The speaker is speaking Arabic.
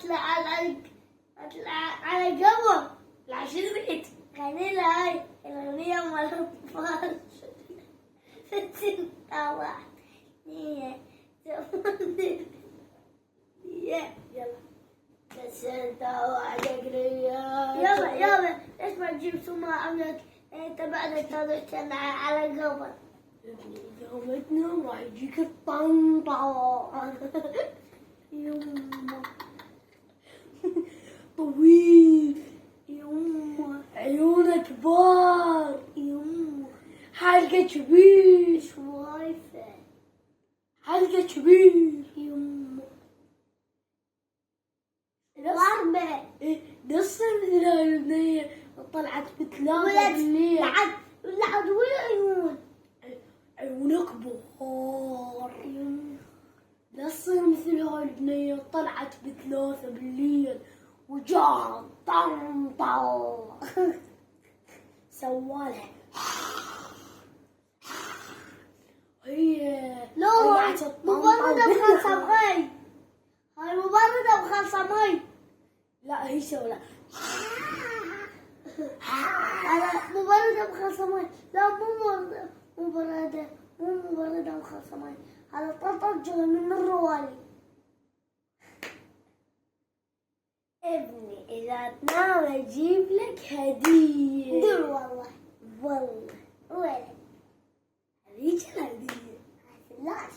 اطلع على القمر العشر بيت. غني لهاي الأغنية مال الأطفال. ستين واحد اثنين ثمانية. يلا ستة واحد يلا ليش ما تجيب سماء عملك انت بعد تروح على القمر؟ قامتنا راح يجيك الطنطا. يما طويل، يما عيونك كبار، يما حلقة كبير، شوايفة حلقة كبير، يما ضربة. نص مثل هاي البنية طلعت بثلاثة بالليل. لعد والعيون عيونك بخار. نص مثل هاي البنية طلعت بثلاثة بالليل وجاها طنطا. سوالها هي مبردة بخلصة مي. هاي مبردة بخلصة مي. لا هي سوالها مبردة بخلصة مي. لا مو مبردة بخلصة مي. هذا طنطا جاي من الروالي. ابني إذا تنام أجيب لك هدية. دور والله وين هذيك الهدية؟ لا